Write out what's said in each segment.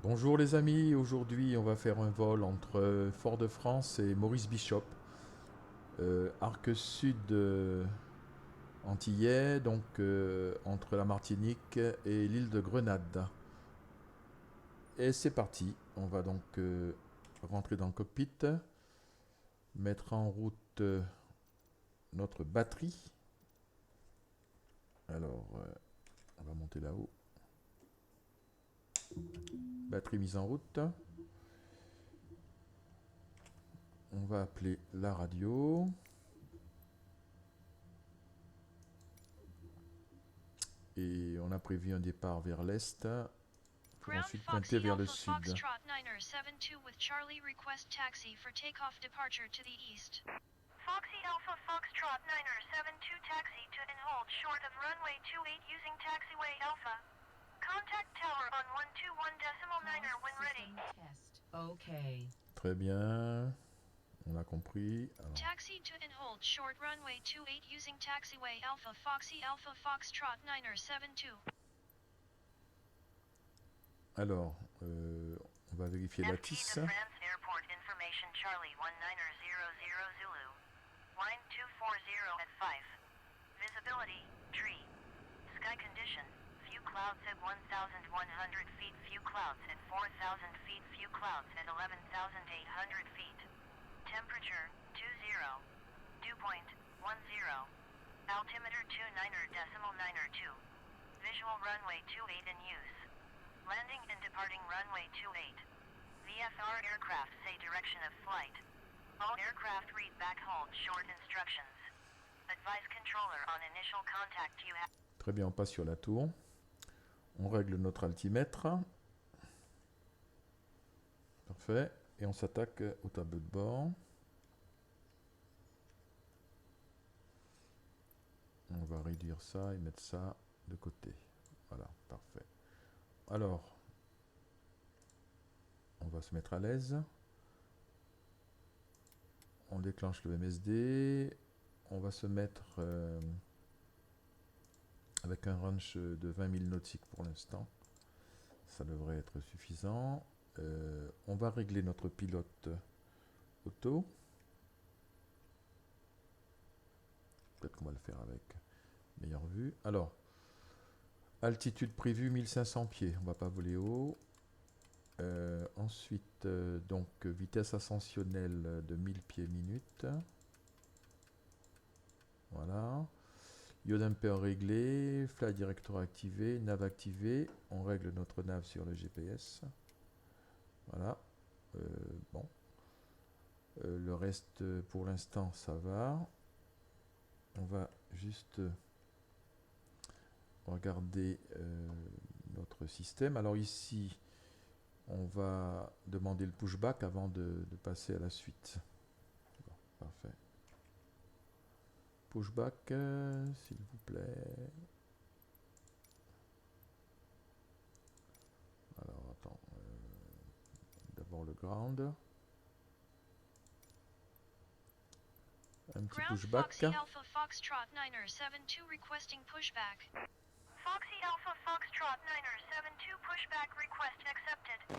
Bonjour les amis, aujourd'hui on va faire un vol entre Fort-de-France et Maurice Bishop, arc sud antillais, donc entre la Martinique et l'île de Grenade. Et c'est parti, on va donc rentrer dans le cockpit, mettre en route notre batterie. Alors on va monter là-haut, batterie mise en route. On va appeler la radio. Et on a prévu un départ vers l'est pour Ground ensuite pointer Foxy vers le Alpha sud. Foxtrot 972 with Charlie request taxi for takeoff departure to the east. Foxy Alpha Foxtrot 972 taxi to and hold short of runway 28 using taxiway Alpha. Contact tower on 121.9 when ready. Test. Okay. Très bien, on a compris. Alors, Taxi to and hold short runway 28 using taxiway Alpha Foxy Alpha Foxtrot 972. alors, on va vérifier la FT tisse. to France Airport information Charlie 1900 Zulu. Line 240 at 5. Visibility, tree. Sky condition, few clouds at 1,100 feet, few clouds at 4,000 feet, few clouds at 11,800 feet. Temperature, 20. Dew point, 10. Altimeter 29.92. Visual runway 28 in use. Landing and departing runway 28. VFR aircraft say direction of flight. All aircraft read back hold short instructions. Advise controller on initial contact you have. Très bien, on passe sur la tour. On règle notre altimètre. Parfait. Et on s'attaque au tableau de bord. On va réduire ça et mettre ça de côté. Voilà, parfait. Alors, on va se mettre à l'aise. On déclenche le MSD. On va se mettre avec un range de 20 000 nautiques pour l'instant. Ça devrait être suffisant. On va régler notre pilote auto. Peut-être qu'on va le faire avec meilleure vue. Alors, altitude prévue 1500 pieds. On ne va pas voler haut. Ensuite, donc vitesse ascensionnelle de 1000 pieds minute. Voilà. Yaw damper réglé, flight director activé, nav activé. On règle notre nav sur le GPS. Voilà. Bon. Le reste, pour l'instant, ça va. On va juste regarder notre système. Alors ici, on va demander le pushback avant de passer à la suite. Bon, parfait. Pushback, s'il vous plaît. Alors, attends. D'abord le ground. Un petit Ground pushback. Foxy Alpha Foxtrot 972 requesting pushback. Foxy Alpha Foxtrot 972 pushback request accepted.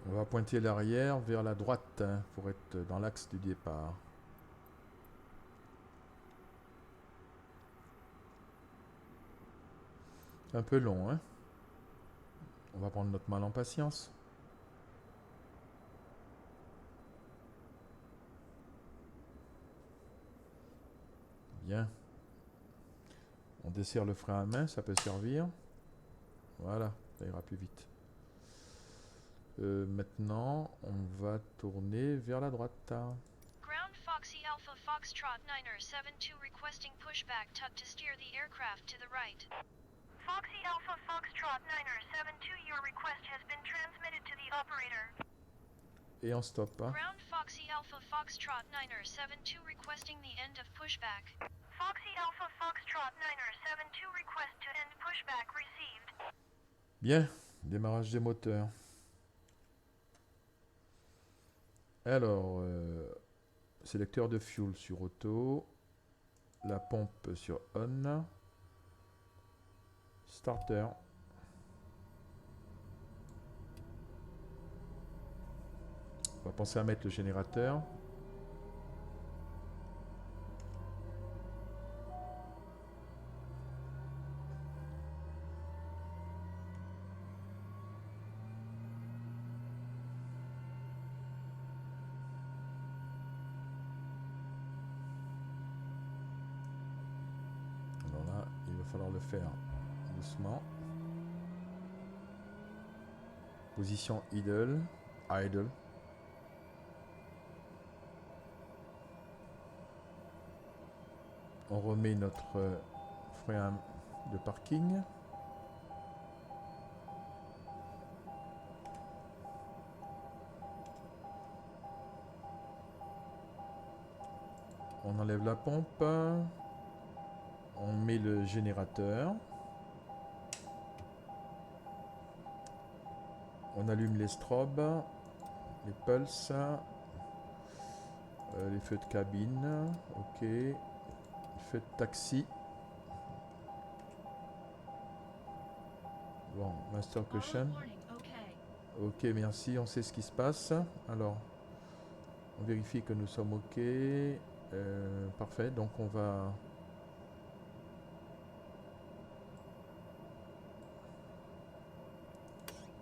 On va pointer l'arrière vers la droite hein, pour être dans l'axe du départ. Un peu long, hein. On va prendre notre mal en patience. Bien. On dessert le frein à main, ça peut servir. Voilà, ça ira plus vite. Maintenant, on va tourner vers la droite. Ground Foxy Alpha Foxtrot 972 requesting pushback tuck to steer the aircraft to the right. Foxy Alpha Foxtrot 972 your request has been transmitted to the operator. Et on stop. Ground Foxy Alpha Foxtrot 972 requesting the end of pushback. Foxy Alpha Foxtrot 972 request to end pushback received. Bien, démarrage des moteurs. Alors, sélecteur de fuel sur auto, la pompe sur on, starter. On va penser à mettre le générateur. Alors là, il va falloir le faire doucement. Position idle. Idle. On remet notre frein de parking. On enlève la pompe. On met le générateur. On allume les strobes, les pulses, les feux de cabine. Ok. Feu de taxi. Bon, master cushion. Ok, merci, on sait ce qui se passe. Alors, on vérifie que nous sommes ok. Parfait, donc on va...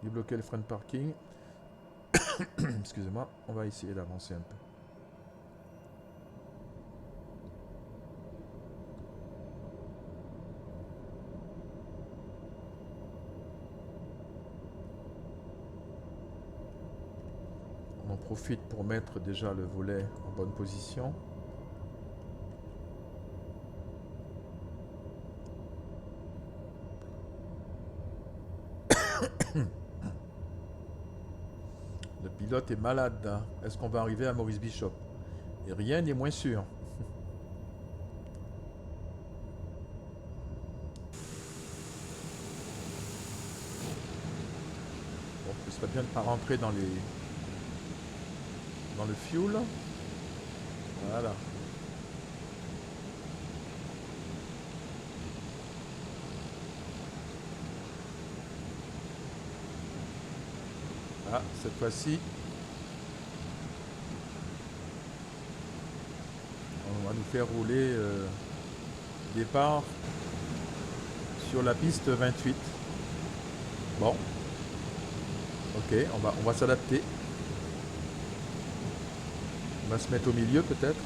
débloquer le frein de parking. Excusez-moi, on va essayer d'avancer un peu. On en profite pour mettre déjà le volet en bonne position. Le pilote est malade. Hein. Est-ce qu'on va arriver à Maurice Bishop? Et rien n'est moins sûr. Bon, ce serait bien de ne pas rentrer dans le fuel. Voilà. Ah, cette fois-ci, on va nous faire rouler départ sur la piste 28. Bon, ok, on va s'adapter. On va se mettre au milieu peut-être.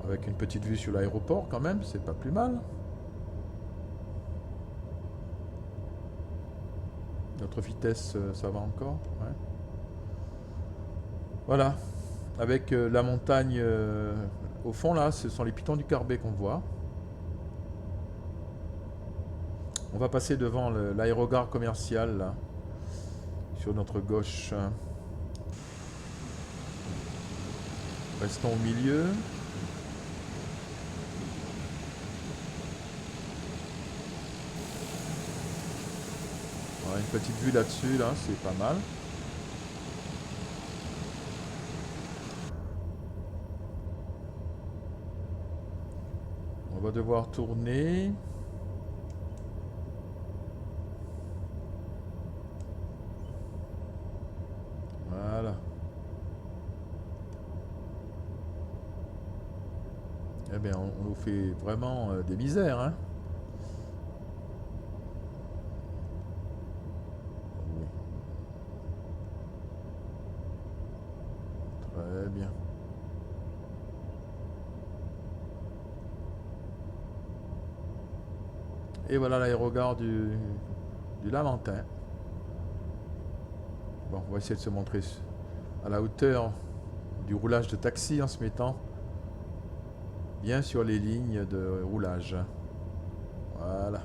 Avec une petite vue sur l'aéroport quand même, c'est pas plus mal. Notre vitesse, ça va encore. Ouais. Voilà. Avec la montagne au fond là, ce sont les pitons du Carbet qu'on voit. On va passer devant l'aérogare commercial là, sur notre gauche. Restons au milieu. Voilà, une petite vue là-dessus, là, c'est pas mal. On va devoir tourner. Voilà. Eh bien, on nous fait vraiment des misères, hein. Oui. Très bien. Et voilà l'aérogare du Lamentin. Bon, on va essayer de se montrer à la hauteur du roulage de taxi en se mettant bien sur les lignes de roulage. Voilà.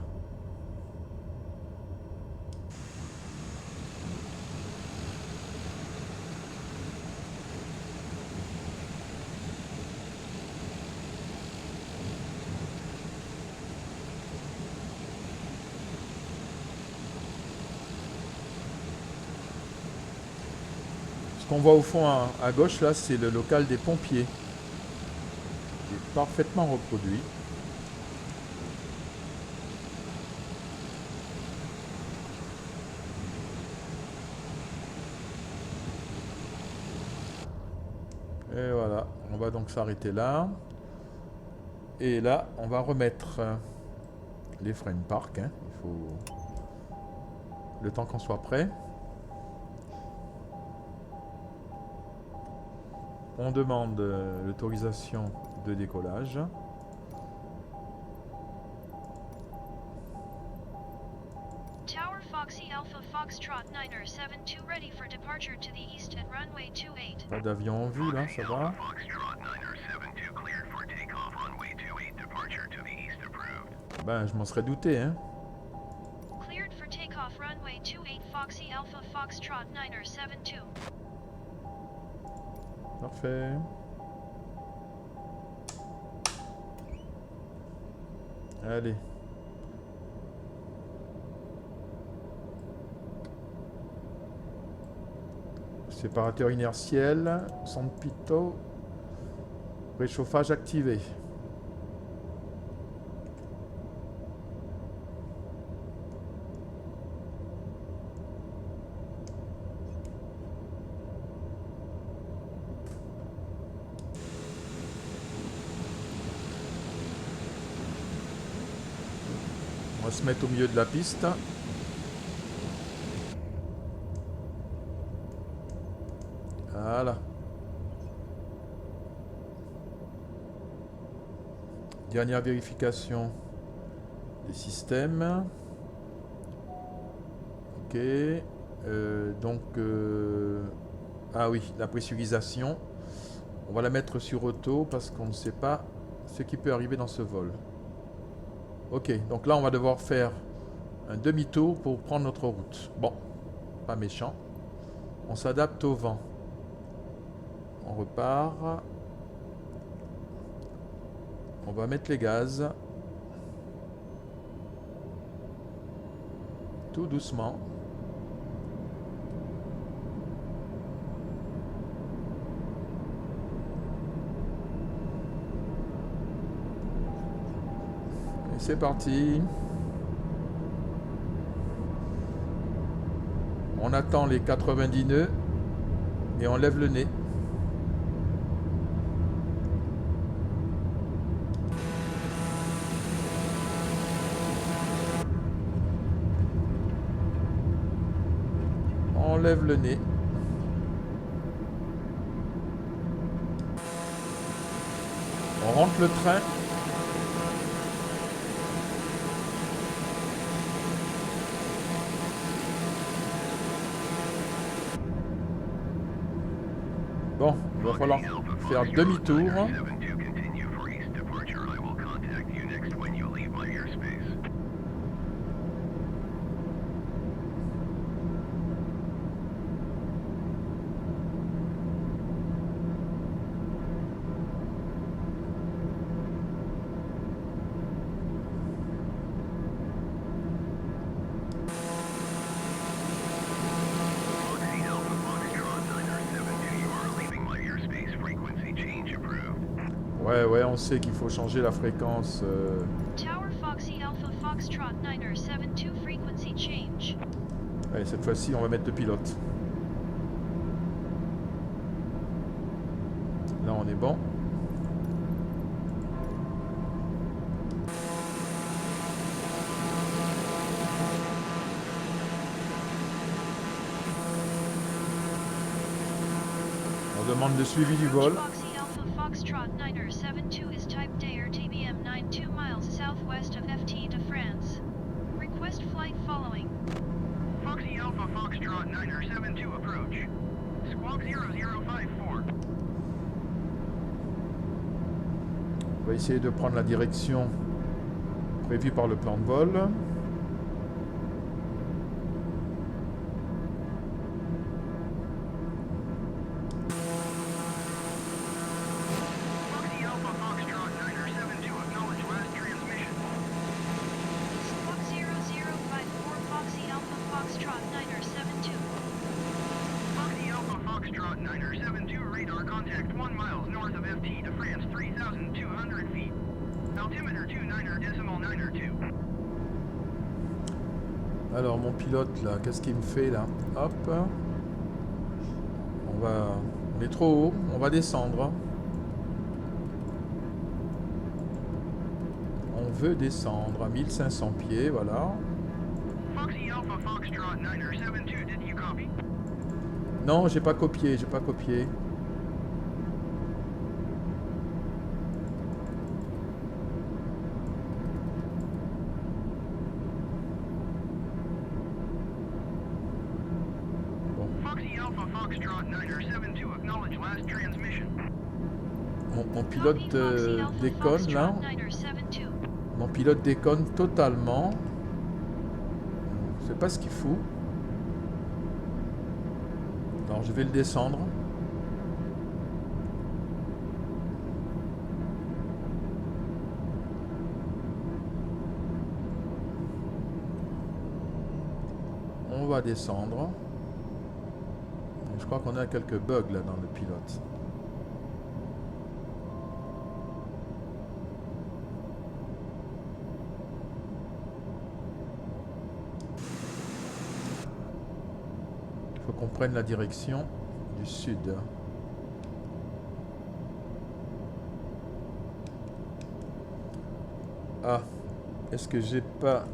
qu'on voit au fond à gauche, là, c'est le local des pompiers. Qui est parfaitement reproduit. Et voilà, on va donc s'arrêter là. Et là, on va remettre les freins de parc. Hein. Il faut le temps qu'on soit prêt. On demande l'autorisation de décollage. Tower Foxy Alpha Foxtrot 9er72 ready for departure to the east at runway 28. Pas d'avion en vue là, ça va. Ben, je m'en serais douté, hein. Cleared for takeoff runway 28 Foxy Alpha Foxtrot 9er72. Parfait. Allez. Séparateur inertiel, son pitot, réchauffage activé. On va se mettre au milieu de la piste. Voilà. Dernière vérification des systèmes. Ok. Ah oui, la pressurisation. On va la mettre sur auto parce qu'on ne sait pas ce qui peut arriver dans ce vol. Ok, donc là on va devoir faire un demi-tour pour prendre notre route. Bon, pas méchant. On s'adapte au vent. On repart. On va mettre les gaz. Tout doucement. Et c'est parti. On attend les 90 nœuds et on lève le nez. On lève le nez. On rentre le train. Bon, il va falloir faire demi-tour. Ouais, on sait qu'il faut changer la fréquence. Tower Foxy Alpha Foxtrot 9er72 frequency change. Allez, cette fois-ci, on va mettre le pilote. Là, on est bon. On demande le suivi du vol. Foxy Alpha Foxtrot 9er72 is type Dair TBM 92 miles southwest of FT de France. Request flight following. Foxy Alpha Foxtrot 9er72 approach. Squawk 0054. On va essayer de prendre la direction prévue par le plan de vol. Foxy Alpha Foxtrot 9er72 acknowledge last transmission. Squawk 0054 Foxy Alpha Foxtrot 9er72. Foxy Alpha Foxtrot Foxtrot 972, radar contact 1 miles north of FT to France 3,200 feet. Altimeter 29.902. Alors mon pilote là, qu'est-ce qu'il me fait là? Hop. On est trop haut, on va descendre. On veut descendre à 1500 pieds, voilà. Foxy Alpha Foxtrot 972, did you copy? Non, j'ai pas copié. Foxy Alpha Foxtrot 972, acknowledge last transmission. Mon pilote déconne là. Mon pilote déconne totalement. Je sais pas ce qu'il fout. Alors je vais le descendre. On va descendre. Je crois qu'on a quelques bugs là dans le pilote. Il faut qu'on prenne la direction du sud. Ah, est-ce que j'ai pas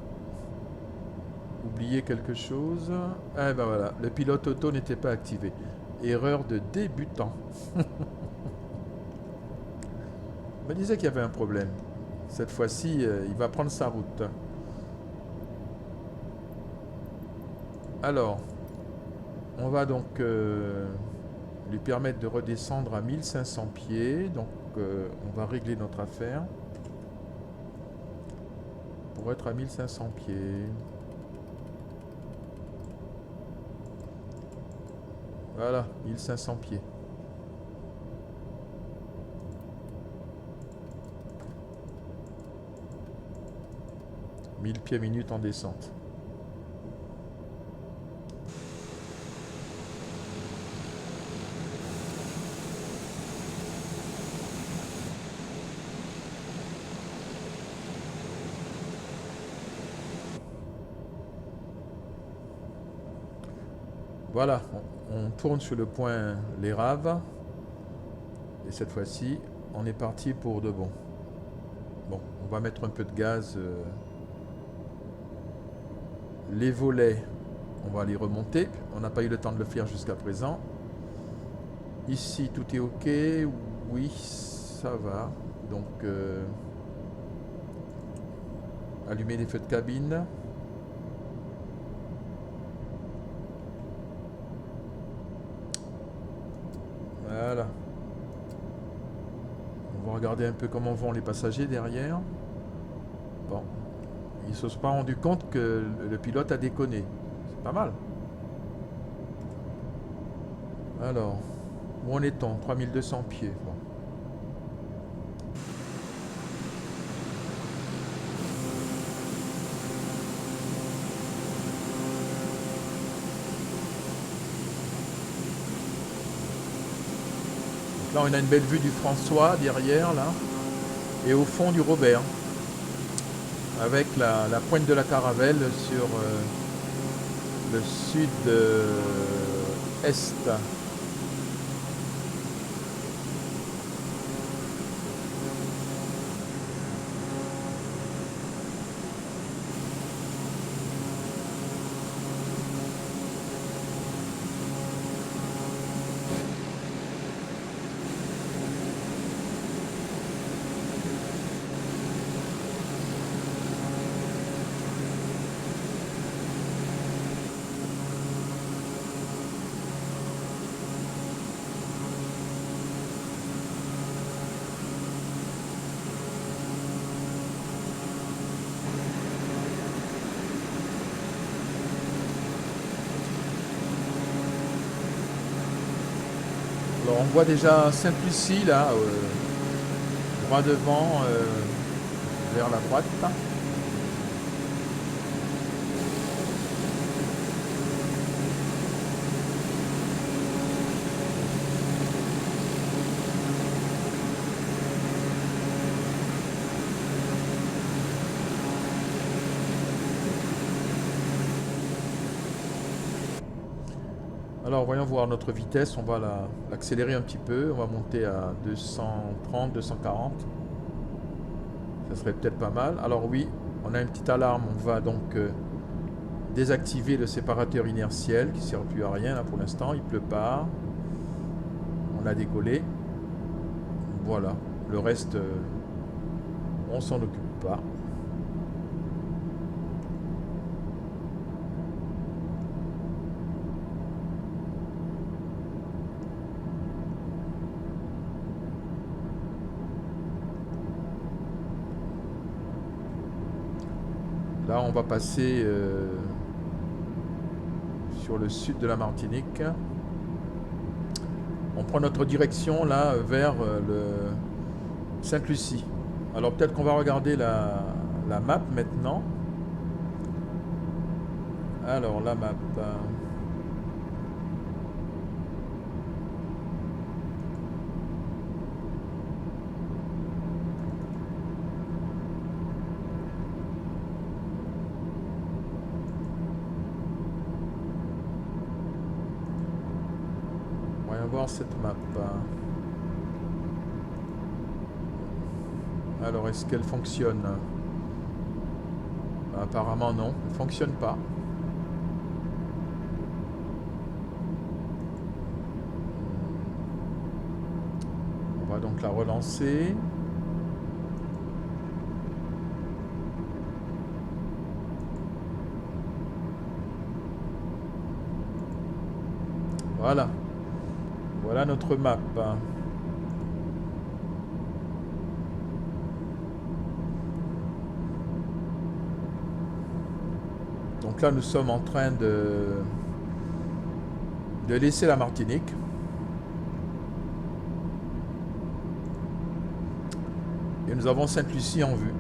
oublié quelque chose? Ah ben voilà, le pilote auto n'était pas activé. Erreur de débutant. Je me disais qu'il y avait un problème. Cette fois-ci, il va prendre sa route. Alors, on va donc lui permettre de redescendre à 1500 pieds. Donc, on va régler notre affaire pour être à 1500 pieds. Voilà, 1500 pieds. « 1000 pieds minutes en descente. » Voilà, on tourne sur le point Les Raves. Et cette fois-ci, on est parti pour de bon. Bon, on va mettre un peu de gaz. Les volets, on va les remonter. On n'a pas eu le temps de le faire jusqu'à présent. Ici, tout est OK. Oui, ça va. Donc, allumer les feux de cabine. Voilà. On va regarder un peu comment vont les passagers derrière. Bon. Ils ne se sont pas rendus compte que le pilote a déconné. C'est pas mal. Alors, où en est-on? 3200 pieds. Bon. Là, on a une belle vue du François derrière, là. Et au fond du Robert. Avec la pointe de la Caravelle sur le sud-est. Alors on voit déjà Sainte-Lucie là, droit devant, vers la droite. Alors voyons voir notre vitesse, on va l'accélérer un petit peu, on va monter à 230, 240. Ça serait peut-être pas mal. Alors oui, on a une petite alarme, on va donc désactiver le séparateur inertiel qui ne sert plus à rien là pour l'instant, il pleut pas. On a décollé. Voilà, le reste, on s'en occupe pas. Là, on va passer sur le sud de la Martinique. On prend notre direction là vers le Sainte-Lucie. Alors peut-être qu'on va regarder la map maintenant. Alors la map. Voir cette map. Alors est-ce qu'elle fonctionne? Apparemment non, elle fonctionne pas. On va donc la relancer. Voilà. Voilà notre map. Donc là, nous sommes en train de laisser la Martinique. Et nous avons Sainte-Lucie en vue.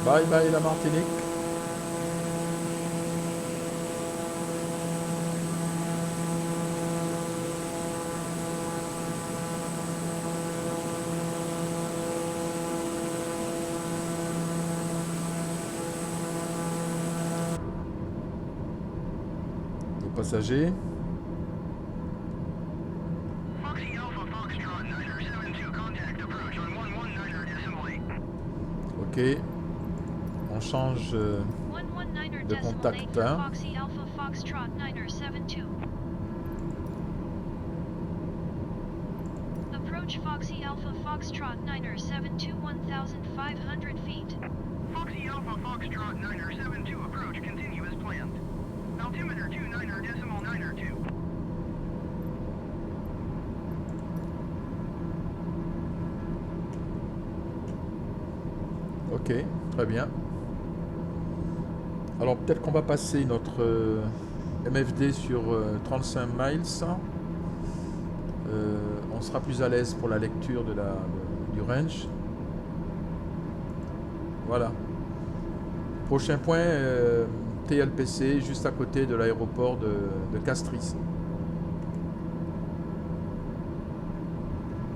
Bye bye la Martinique. Passagers. Foxy Alpha Foxtrot 972, contact approach on 119.8. Ok. On change de contact. Foxy Alpha Foxtrot 972. Approach Foxy Alpha Foxtrot 972 1,500 feet. Foxy Alpha Foxtrot 972, approach continue as planned. Altimeter 29.92. Ok, très bien. Alors peut-être qu'on va passer notre MFD sur 35 miles. On sera plus à l'aise pour la lecture du range. Voilà. Prochain point, TLPC, juste à côté de l'aéroport de Castries.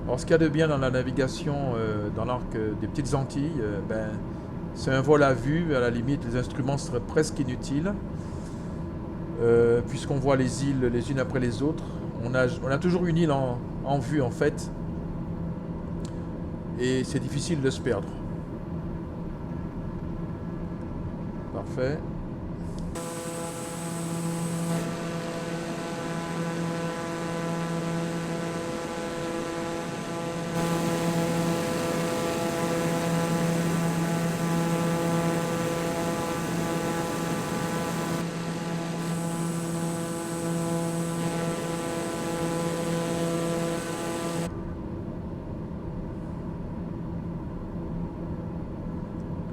Alors ce qu'il y a de bien dans la navigation dans l'arc des Petites Antilles, c'est un vol à vue, à la limite les instruments seraient presque inutiles, puisqu'on voit les îles les unes après les autres. On a toujours une île en vue en fait, et c'est difficile de se perdre. Parfait.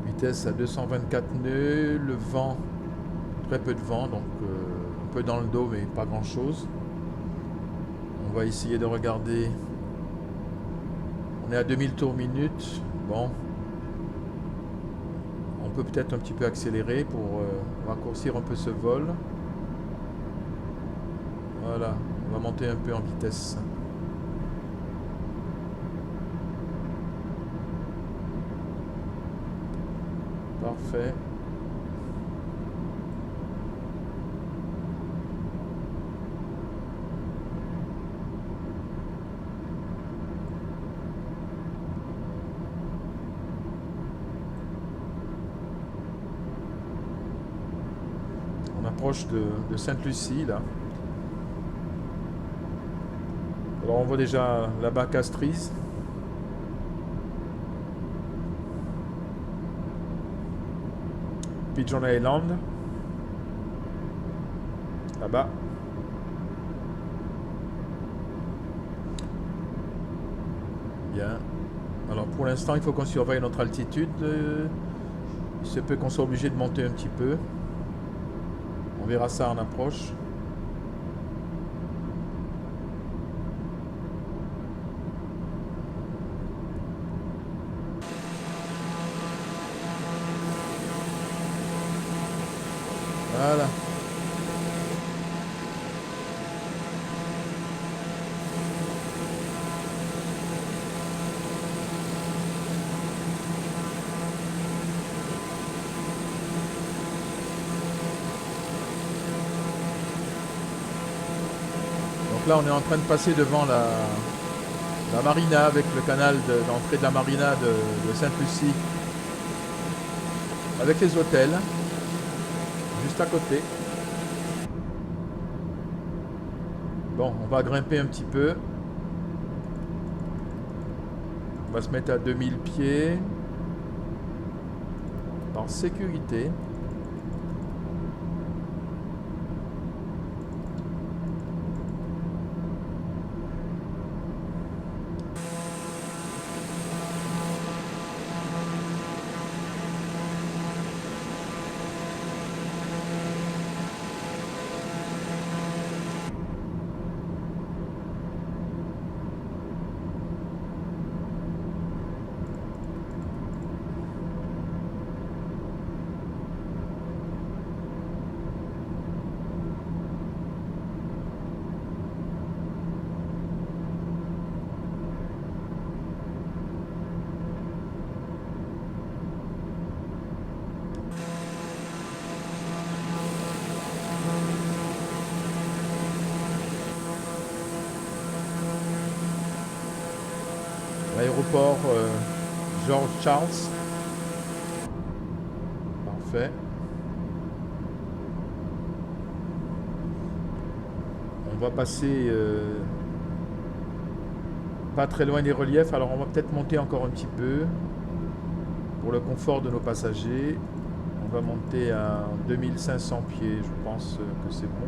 Vitesse à 224 nœuds, le vent, très peu de vent, donc un peu dans le dos mais pas grand chose. On va essayer de regarder. On est à 2000 tours minute. Bon, on peut peut-être un petit peu accélérer pour raccourcir un peu ce vol. Voilà, on va monter un peu en vitesse. Parfait. On approche de Sainte-Lucie là. Alors on voit déjà là-bas Castries. Pigeon Island. Là-bas. Bien. Alors pour l'instant, il faut qu'on surveille notre altitude. Il se peut qu'on soit obligé de monter un petit peu. On verra ça en approche. Voilà. Donc là, on est en train de passer devant la marina avec le canal d'entrée de la marina de Sainte-Lucie. Avec les hôtels. Juste à côté. Bon, on va grimper un petit peu. On va se mettre à 2000 pieds. Par sécurité. L'aéroport George Charles. Parfait. On va passer pas très loin des reliefs, alors on va peut-être monter encore un petit peu pour le confort de nos passagers. On va monter à 2500 pieds, je pense que c'est bon.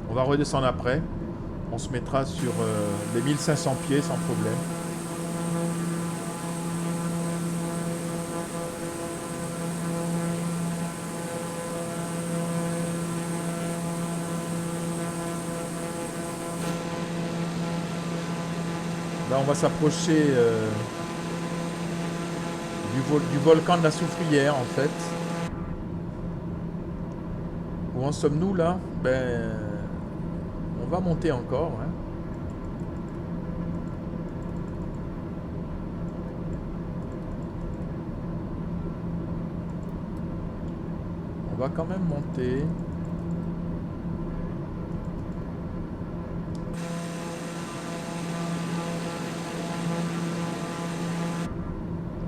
On va redescendre après. On se mettra sur les 1500 pieds sans problème. Là, on va s'approcher du volcan de la Soufrière, en fait. Où en sommes-nous, là? Ben... on va monter encore. Hein. On va quand même monter.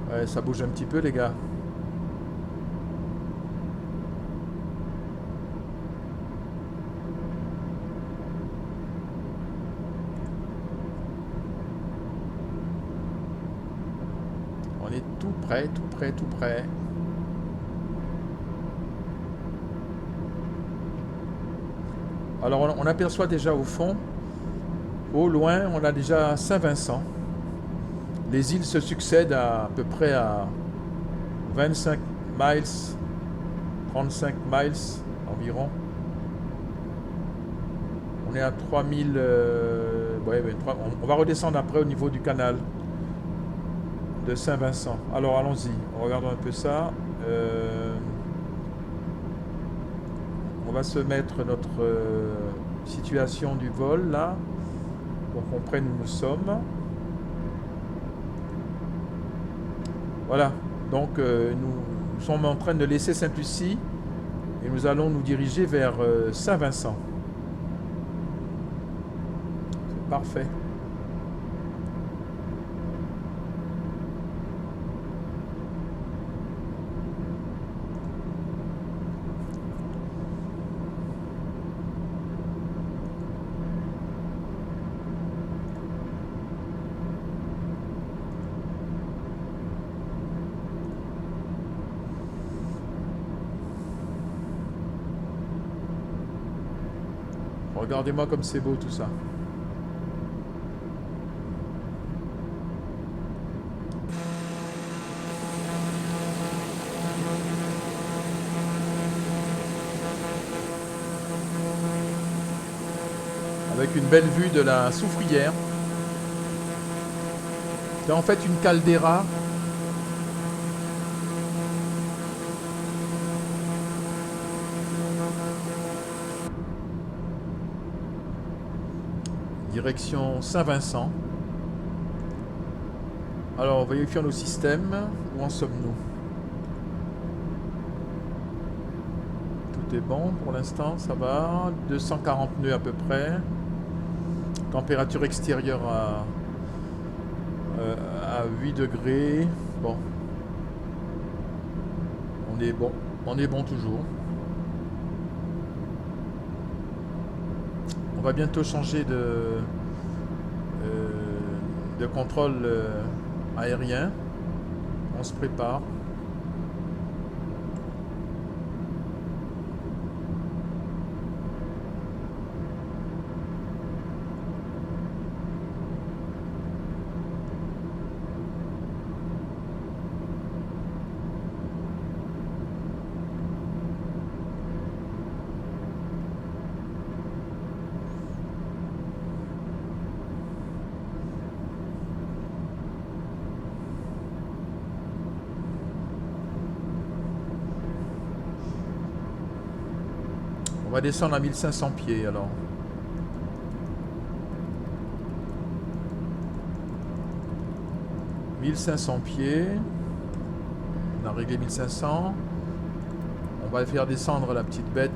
Ouais, ça bouge un petit peu, les gars. On est tout près, tout près, tout près. Alors on aperçoit déjà au fond, au loin, on a déjà Saint-Vincent. Les îles se succèdent à peu près à 25 miles, 35 miles environ. On est à 3000... ouais, on va redescendre après au niveau du canal. de Saint-Vincent. Alors allons-y, regardons un peu ça. On va se mettre notre situation du vol là, pour qu'on comprenne où nous sommes. Voilà, donc nous sommes en train de laisser Sainte-Lucie et nous allons nous diriger vers Saint-Vincent. C'est parfait. Regardez-moi comme c'est beau tout ça. Avec une belle vue de la Soufrière. C'est en fait une caldeira. Direction Saint-Vincent. Alors, vérifions nos systèmes. Où en sommes-nous? Tout est bon pour l'instant, ça va. 240 nœuds à peu près. Température extérieure à 8 degrés. Bon. On est bon. On est bon toujours. On va bientôt changer de contrôle aérien. On se prépare. On va descendre à 1500 pieds alors. « 1500 pieds. » On a réglé 1500. On va faire descendre la petite bête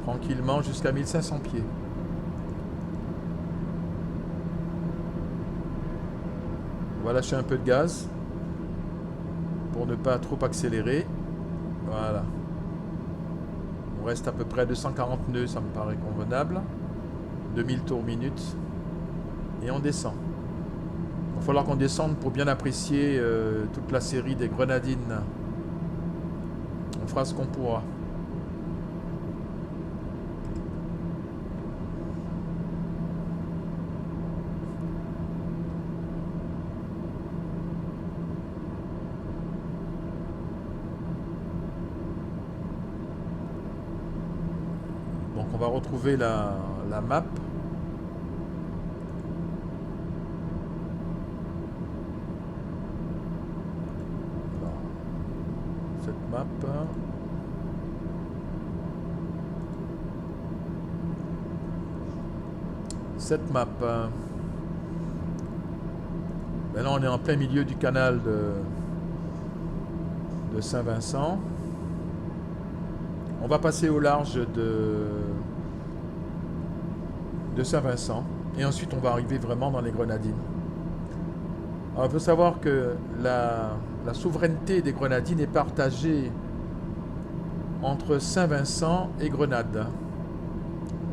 tranquillement jusqu'à 1500 pieds. On va lâcher un peu de gaz pour ne pas trop accélérer. Voilà. On reste à peu près à 240 nœuds, ça me paraît convenable. 2000 tours minute. Et on descend. Il va falloir qu'on descende pour bien apprécier toute la série des grenadines. On fera ce qu'on pourra. Donc on va retrouver la map. Cette map. Cette map. Maintenant on est en plein milieu du canal de Saint-Vincent. On va passer au large de Saint-Vincent. Et ensuite, on va arriver vraiment dans les Grenadines. Alors, il faut savoir que la souveraineté des Grenadines est partagée entre Saint-Vincent et Grenade.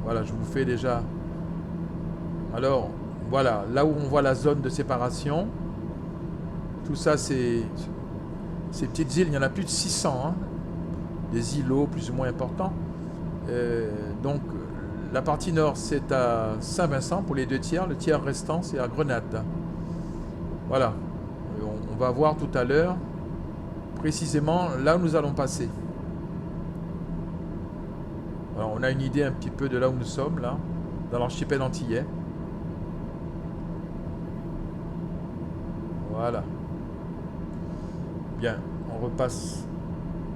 Voilà, je vous fais déjà... Alors, voilà, là où on voit la zone de séparation, tout ça, c'est... Ces petites îles, il y en a plus de 600, hein. Des îlots plus ou moins importants. Donc la partie nord c'est à Saint-Vincent pour les 2 tiers, le tiers restant c'est à Grenade. Voilà, on va voir tout à l'heure précisément là où nous allons passer. Alors, on a une idée un petit peu de là où nous sommes, là, dans l'archipel antillais. Voilà. Bien, on repasse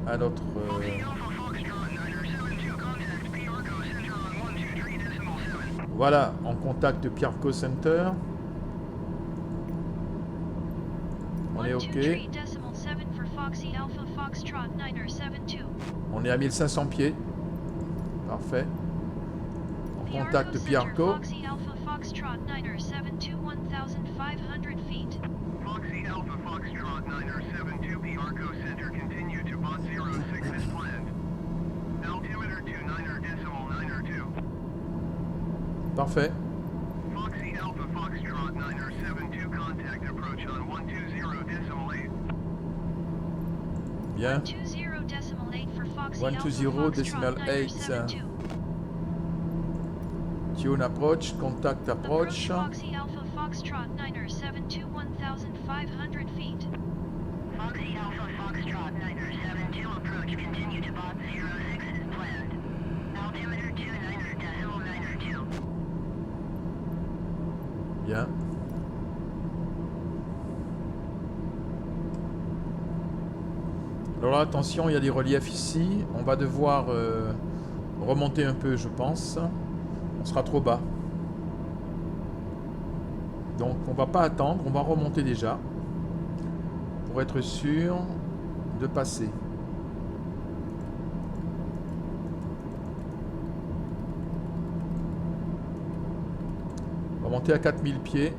à notre... Foxy Alpha Foxtrot 972, contact Piarco Center on 123.7. Voilà, en contact Piarco Center. On est OK. 123.7 for Foxy Alpha Foxtrot 972. On est à 1500 pieds. Parfait. En contact Center, Piarco. Foxy Alpha Foxtrot 972 1,500 feet. Foxy Alpha Foxtrot 972, Piarco Center, continue to bot 06 as planned. Altimeter 29.92. Parfait. Foxy Alpha Foxtrot 972, contact approach on 120.8. Bien. 120.8 for Foxy 120.8. Alpha Foxtrot 972. Tune approach, contact approach. Foxy Alpha Foxtrot 972 1,500 feet. Foxy Alpha Foxtrot 972, approach continue to bot 06 as planned. Altimeter 29.92. Bien. Alors là, attention, il y a des reliefs ici. On va devoir remonter un peu, je pense. On sera trop bas. Donc on va pas attendre, on va remonter déjà. Pour être sûr de passer. On va monter à 4000 pieds.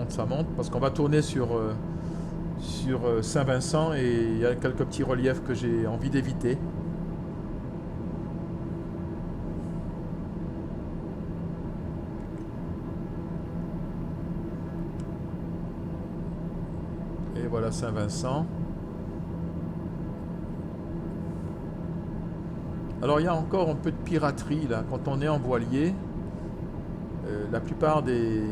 Ça monte, parce qu'on va tourner sur Saint-Vincent et il y a quelques petits reliefs que j'ai envie d'éviter. Et voilà Saint-Vincent. Alors il y a encore un peu de piraterie là, quand on est en voilier. La plupart des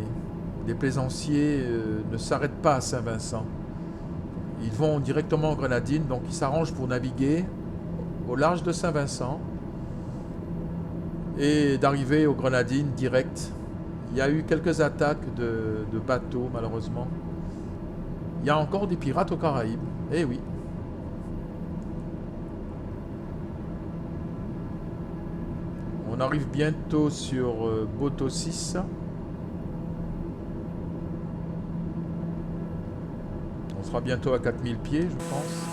plaisanciers ne s'arrêtent pas à Saint-Vincent. Ils vont directement aux Grenadines, donc ils s'arrangent pour naviguer au large de Saint-Vincent et d'arriver aux Grenadines direct. Il y a eu quelques attaques de bateaux, malheureusement. Il y a encore des pirates aux Caraïbes. Eh oui. On arrive bientôt sur Boto 6. On sera bientôt à 4000 pieds, je pense.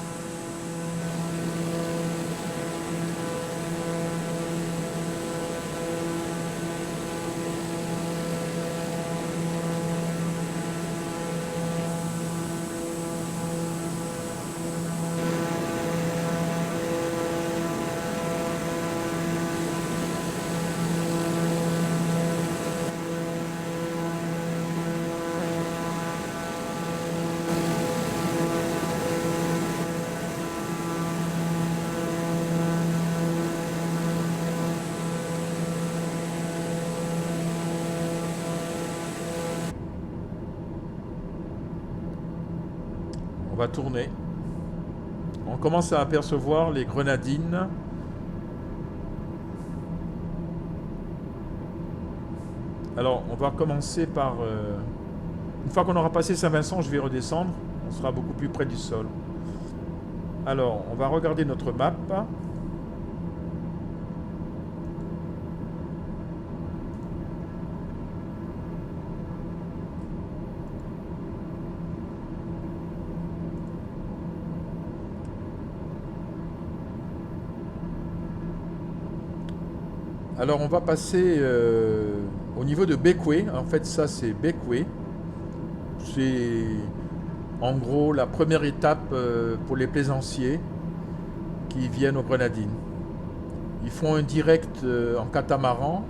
On va tourner. On commence à apercevoir les Grenadines. Alors, on va commencer par... une fois qu'on aura passé Saint-Vincent, je vais redescendre. On sera beaucoup plus près du sol. Alors, on va regarder notre map. Alors on va passer au niveau de Bequia. En fait ça c'est Bequia. C'est en gros la première étape pour les plaisanciers qui viennent aux Grenadines. Ils font un direct en catamaran.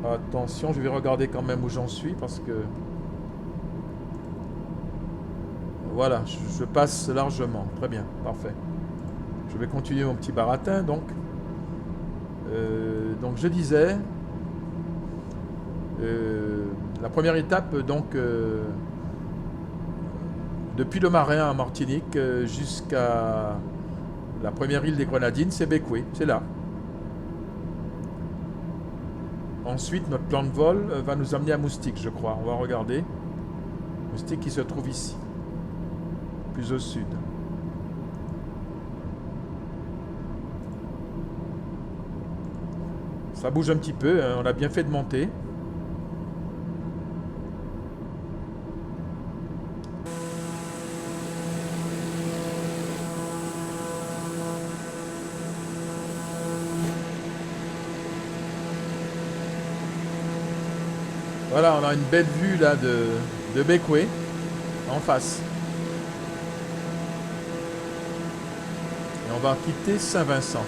Attention, je vais regarder quand même où j'en suis parce que... Voilà, je passe largement. Très bien, parfait. Je vais continuer mon petit baratin donc. Donc je disais, la première étape, donc, depuis le Marin en Martinique jusqu'à la première île des Grenadines, c'est Bequia, c'est là. Ensuite, notre plan de vol va nous amener à Moustique, je crois. On va regarder. Moustique qui se trouve ici, plus au sud. Ça bouge un petit peu, hein. On a bien fait de monter. Voilà, on a une belle vue là de Bequia en face. Et on va quitter Saint-Vincent.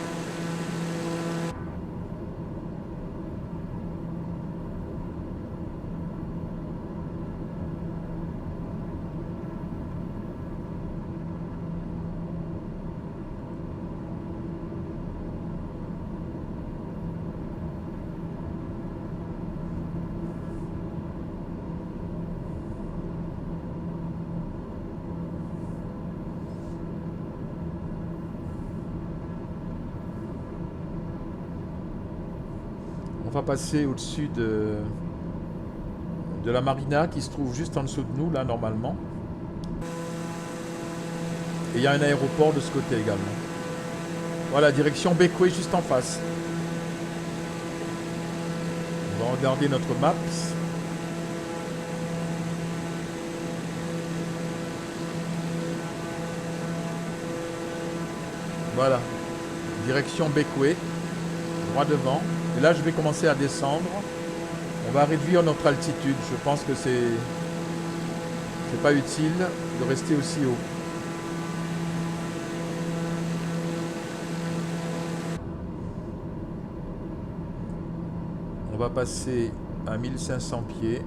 On va passer au-dessus de la marina qui se trouve juste en dessous de nous, là, normalement. Et il y a un aéroport de ce côté également. Voilà, direction Bequia juste en face. On va regarder notre map. Voilà, direction Bequia, droit devant. Et là, je vais commencer à descendre. On va réduire notre altitude. Je pense que c'est pas utile de rester aussi haut. On va passer à 1500 pieds.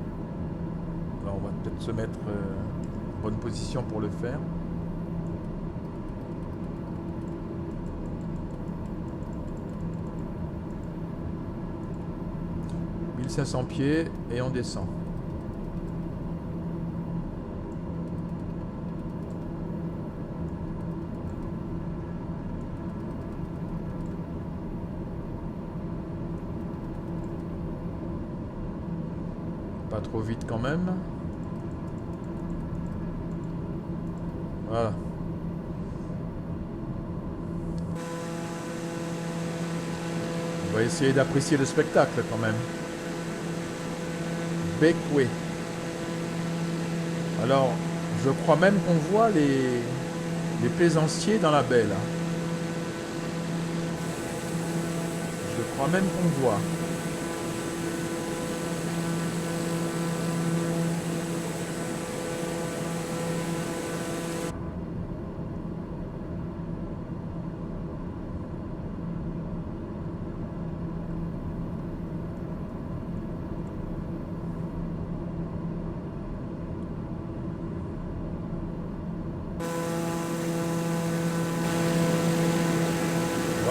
Là, on va peut-être se mettre en bonne position pour le faire. « 1500 pieds et on descend. Pas trop vite quand même. Voilà. On va essayer d'apprécier le spectacle quand même. Bequia. Alors, je crois même qu'on voit les plaisanciers dans la baie là. Je crois même qu'on voit.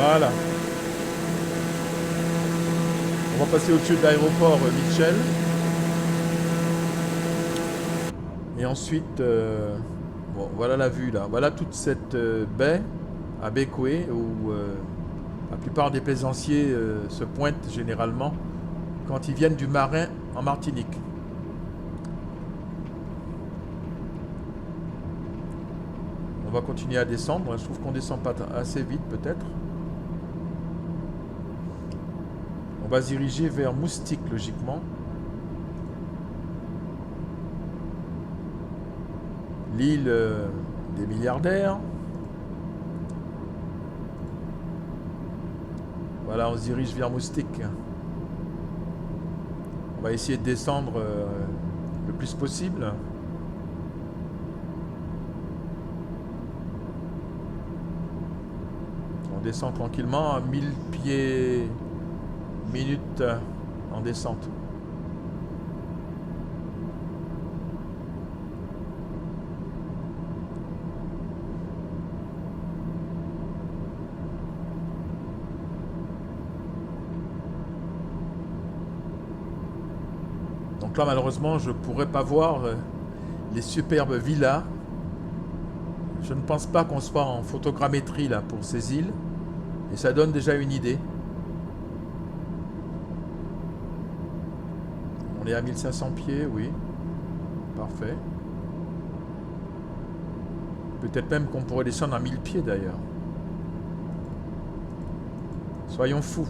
Voilà. On va passer au-dessus de l'aéroport Mitchell. Et ensuite, bon, voilà la vue là. Voilà toute cette baie à Bequia où la plupart des plaisanciers se pointent généralement quand ils viennent du Marin en Martinique. On va continuer à descendre. Je trouve qu'on descend pas assez vite peut-être. On va se diriger vers Moustique logiquement. L'île des milliardaires. Voilà, on se dirige vers Moustique. On va essayer de descendre le plus possible. On descend tranquillement à 1000 pieds minutes en descente. là malheureusement je pourrais pas voir les superbes villas. Je ne pense pas qu'on soit en photogrammétrie là pour ces îles. Et ça donne déjà une idée. On est à 1500 pieds, oui. Parfait. Peut-être même qu'on pourrait descendre à 1000 pieds d'ailleurs. Soyons fous.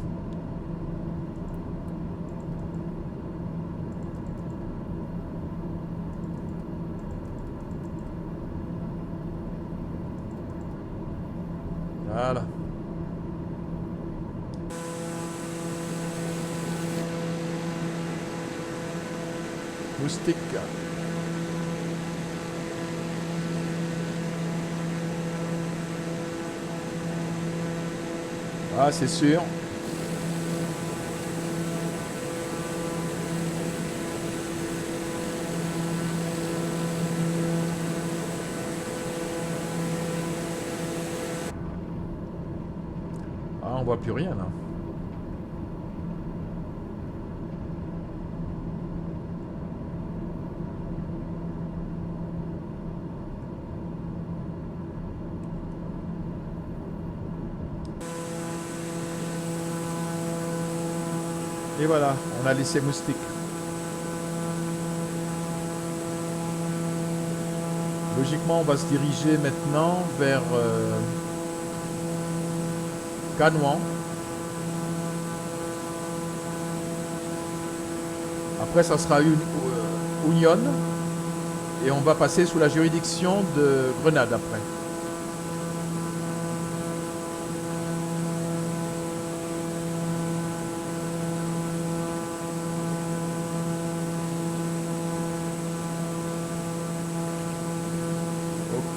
Voilà. Moustique. Ah, c'est sûr. Ah, on voit plus rien là. Et voilà, on a laissé Moustique. Logiquement, on va se diriger maintenant vers Canouan. Après, ça sera Union. Et on va passer sous la juridiction de Grenade après.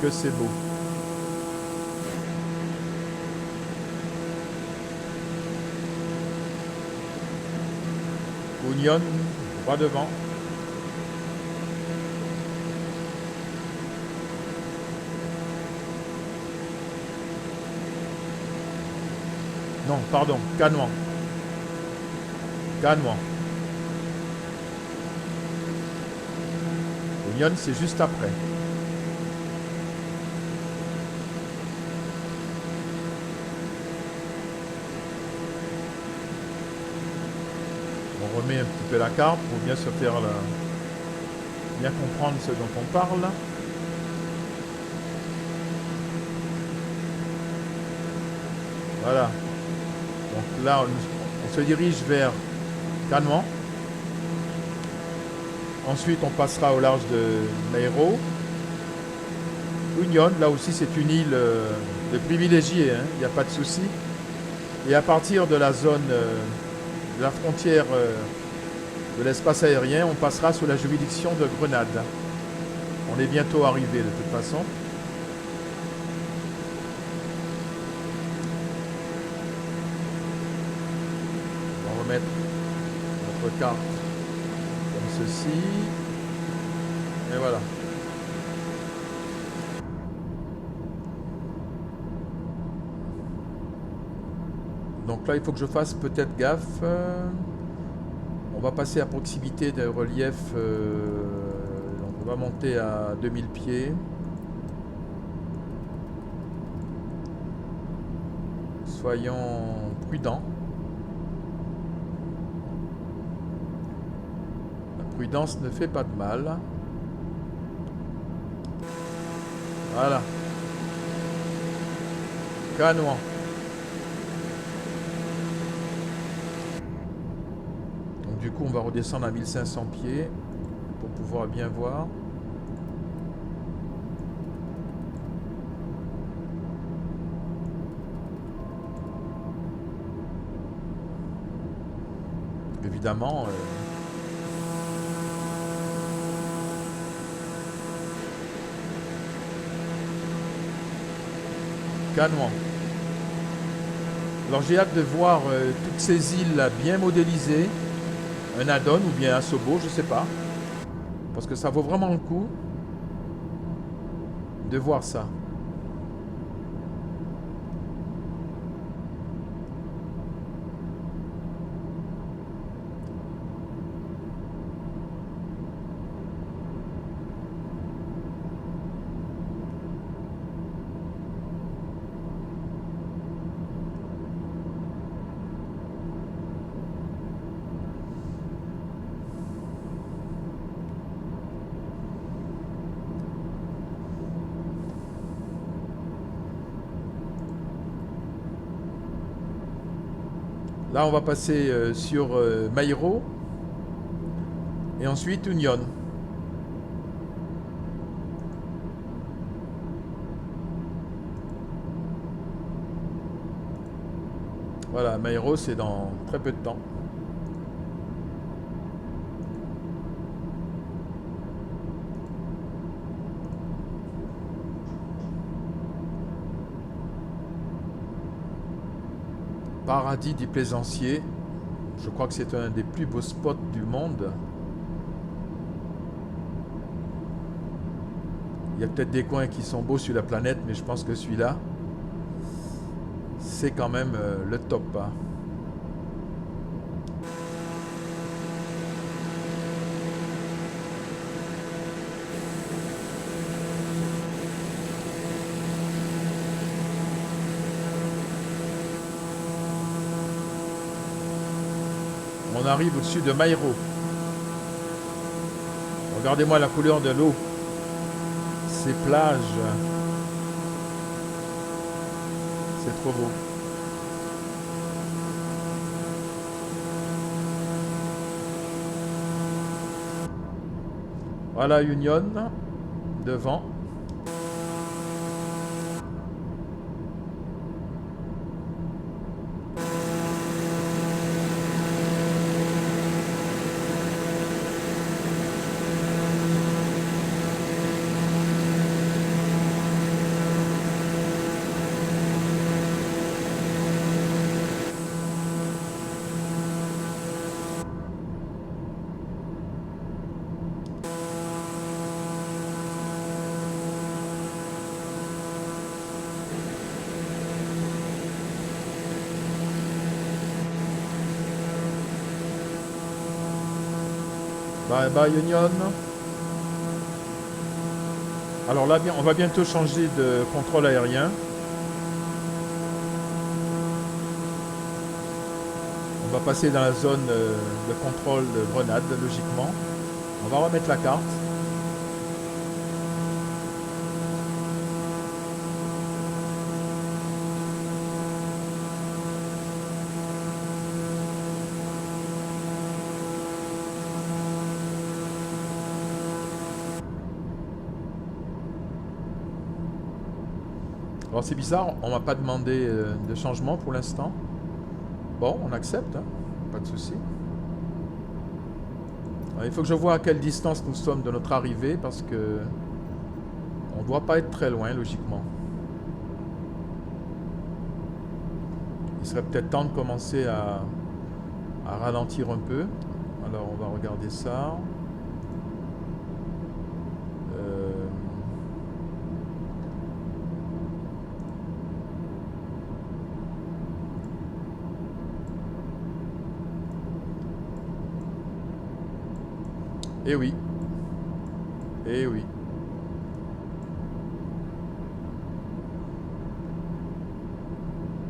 Que c'est beau. Union, droit devant. Non, pardon, Canouan. Canouan. Union, c'est juste après. On remet un petit peu la carte pour bien se faire bien comprendre ce dont on parle. Voilà. Donc là, on se dirige vers Canouan. Ensuite, on passera au large de Nairo. Union, là aussi, c'est une île de privilégiée, hein, il n'y a pas de souci. Et à partir de la zone de la frontière de l'espace aérien, on passera sous la juridiction de Grenade. On est bientôt arrivé de toute façon. On va remettre notre carte comme ceci. Et voilà. Donc là, il faut que je fasse peut-être gaffe. On va passer à proximité des reliefs. Donc on va monter à 2000 pieds. Soyons prudents. La prudence ne fait pas de mal. Voilà. Canouan. Du coup, on va redescendre à 1500 pieds pour pouvoir bien voir. Évidemment, Canouan. Alors j'ai hâte de voir toutes ces îles là bien modélisées. Un add-on ou bien un Sobo, je sais pas. Parce que ça vaut vraiment le coup de voir ça. Là, on va passer sur Mairo et ensuite Union. Voilà, Mairo, c'est dans très peu de temps. Paradis des plaisanciers. Je crois que c'est un des plus beaux spots du monde. Il y a peut-être des coins qui sont beaux sur la planète, mais je pense que celui-là, c'est quand même le top. Hein. On arrive au-dessus de Mairo. Regardez-moi la couleur de l'eau. Ces plages. C'est trop beau. Voilà Union devant. Bye bye Union. Alors là, on va bientôt changer de contrôle aérien. On va passer dans la zone de contrôle de Grenade, logiquement. On va remettre la carte. Alors c'est bizarre, on m'a pas demandé de changement pour l'instant. Bon, on accepte, hein, pas de souci. Il faut que je vois à quelle distance nous sommes de notre arrivée parce que on doit pas être très loin logiquement. Il serait peut-être temps de commencer à ralentir un peu. Alors on va regarder ça. Eh oui. Eh oui.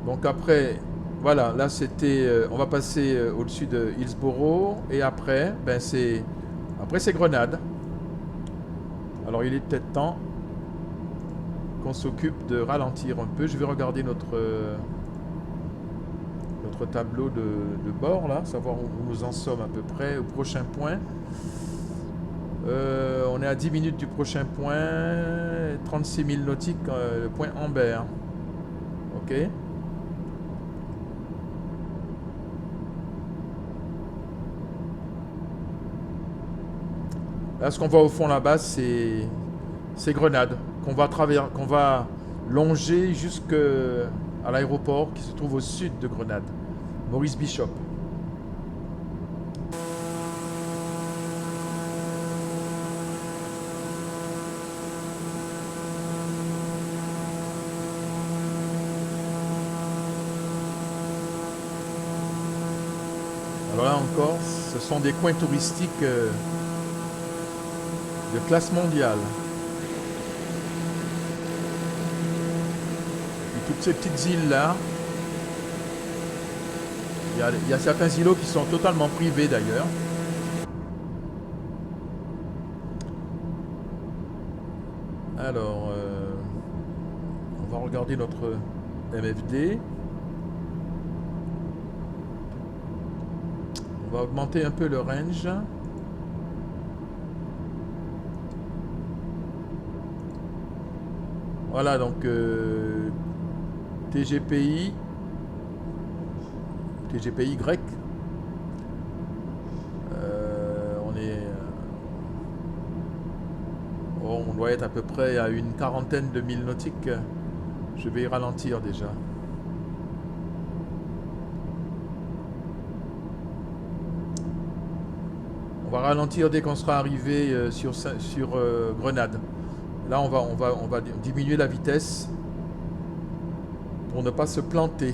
Donc après, voilà, là c'était, on va passer au-dessus de Hillsborough et après, ben c'est Grenade. Alors il est peut-être temps qu'on s'occupe de ralentir un peu. Je vais regarder notre tableau de bord là, savoir où nous en sommes à peu près au prochain point. On est à 10 minutes du prochain point, 36 000 nautiques, le point Amber. Ok. Là, ce qu'on voit au fond là-bas, c'est Grenade, qu'on va longer jusqu'à l'aéroport qui se trouve au sud de Grenade, Maurice Bishop. Alors là encore, ce sont des coins touristiques de classe mondiale. Et toutes ces petites îles là, il y a certains îlots qui sont totalement privés d'ailleurs. Alors, on va regarder notre MFD. On va augmenter un peu le range. Voilà, donc TGPI grec. On doit être à peu près à une quarantaine de milles nautiques. Je vais y ralentir déjà. On va ralentir dès qu'on sera arrivé sur Grenade. Là, on va diminuer la vitesse pour ne pas se planter.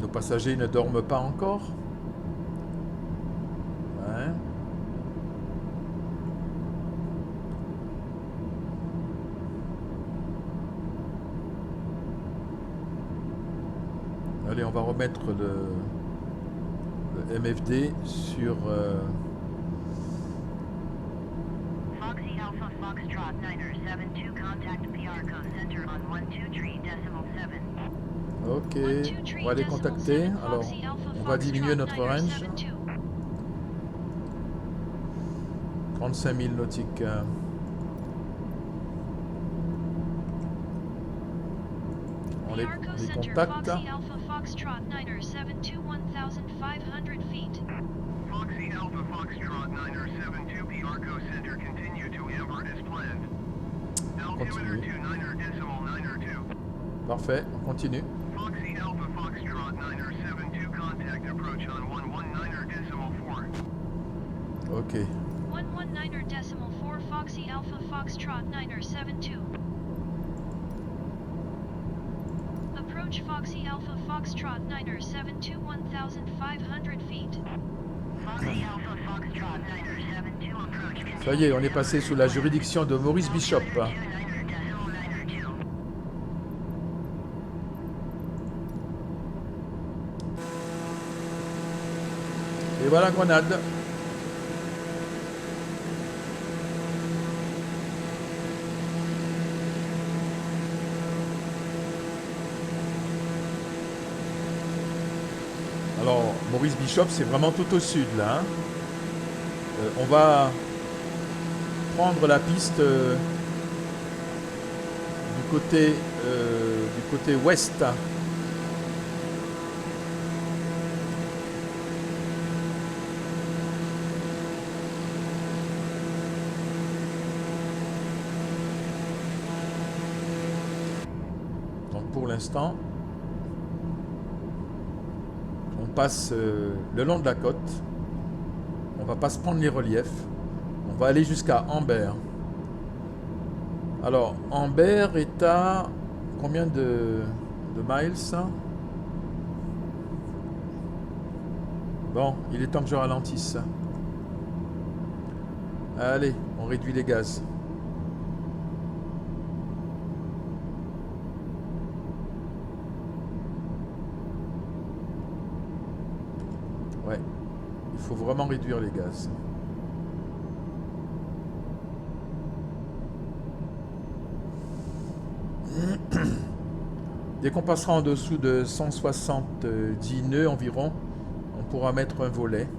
Nos passagers ne dorment pas encore. Ouais. Allez, on va remettre le MFD sur... Foxy Alpha Foxtrot 972, contact PRCO Center on 123.7. Ok, on va les contacter. Alors, on va diminuer notre range. 35 000 nautiques. On les contacte. Foxy Alpha Foxtrot 972, PRCO Center, continue to Amber as planned. Altimeter 29.902. Parfait, on continue. Foxy Alpha Foxtrot 972, contact approach on 119.4. Ok. 119.4 Foxy Alpha Foxtrot 972. Approach Foxy Alpha Foxtrot 972 1,500 feet. Foxy Alpha Foxtrot 972, approach. Ça y est, on est passé sous la juridiction de Maurice Bishop. 29.902. Et voilà Grenade. Alors, Maurice Bishop, c'est vraiment tout au sud, là. Hein. On va prendre la piste du côté ouest. Donc, pour l'instant, on passe le long de la côte. On va pas se prendre les reliefs. On va aller jusqu'à Amber. Alors, Amber est à combien de miles ça? Bon, il est temps que je ralentisse. Allez, on réduit les gaz. Ouais, il faut vraiment réduire les gaz. Dès qu'on passera en dessous de 170 nœuds environ, on pourra mettre un volet.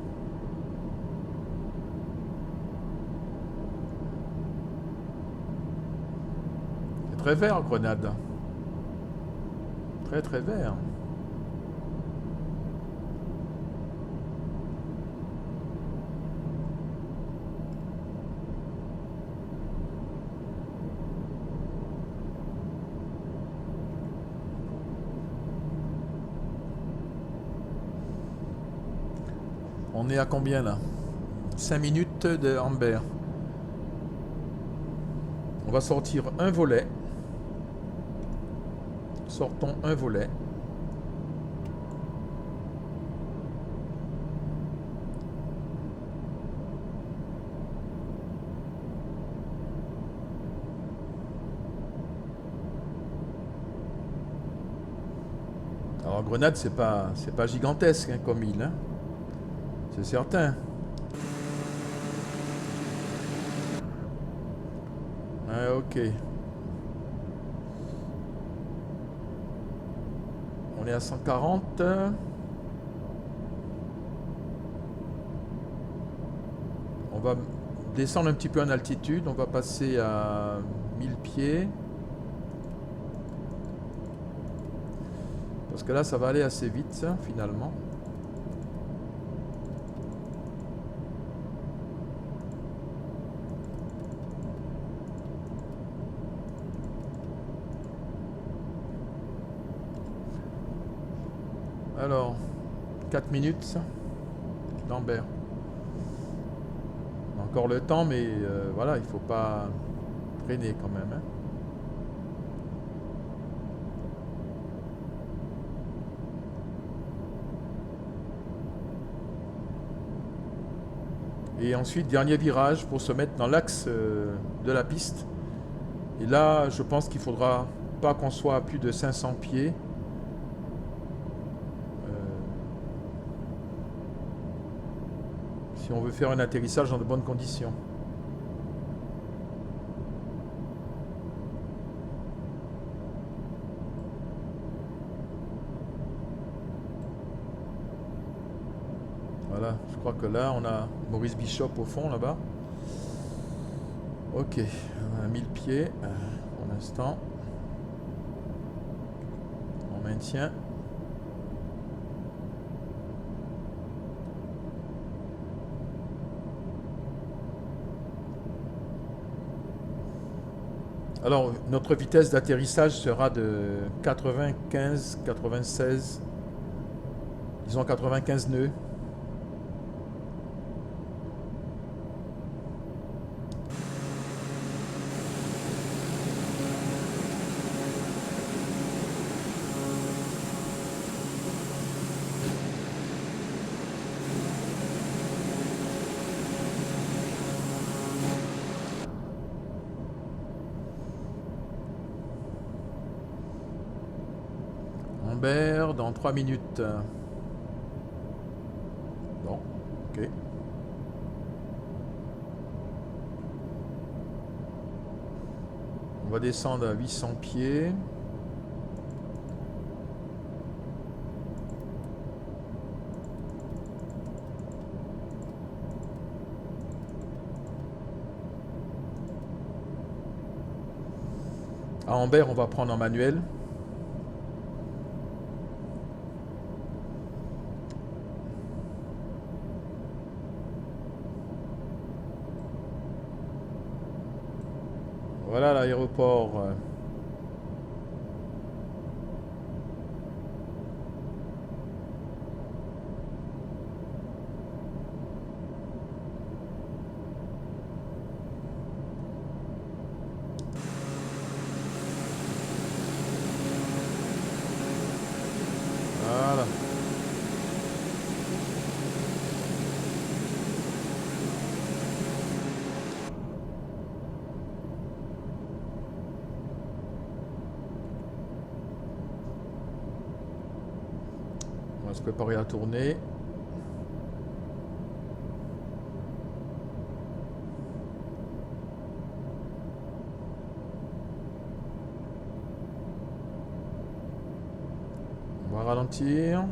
C'est très vert, Grenade. Très très vert. On est à combien là? 5 minutes de Amber. On va sortir un volet. Sortons un volet. Alors Grenade, c'est pas gigantesque hein, comme île, hein. C'est certain. Ah, ok. On est à 140. On va descendre un petit peu en altitude. On va passer à 1000 pieds. Parce que là, ça va aller assez vite, ça, finalement. Alors, 4 minutes d'Ambert. Encore le temps, mais voilà, il faut pas freiner quand même. Hein. Et ensuite, dernier virage pour se mettre dans l'axe de la piste. Et là, je pense qu'il faudra pas qu'on soit à plus de 500 pieds. Si on veut faire un atterrissage dans de bonnes conditions. Voilà, je crois que là, on a Maurice Bishop au fond, là-bas. Ok, on a 1000 pieds pour l'instant. On maintient. Alors, notre vitesse d'atterrissage sera de 95, 96, disons 95 nœuds. Dans 3 minutes. Bon, ok. On va descendre à 800 pieds. À Ambert, on va prendre en manuel. Voilà l'aéroport. Voilà. On va se préparer à tourner. On va ralentir.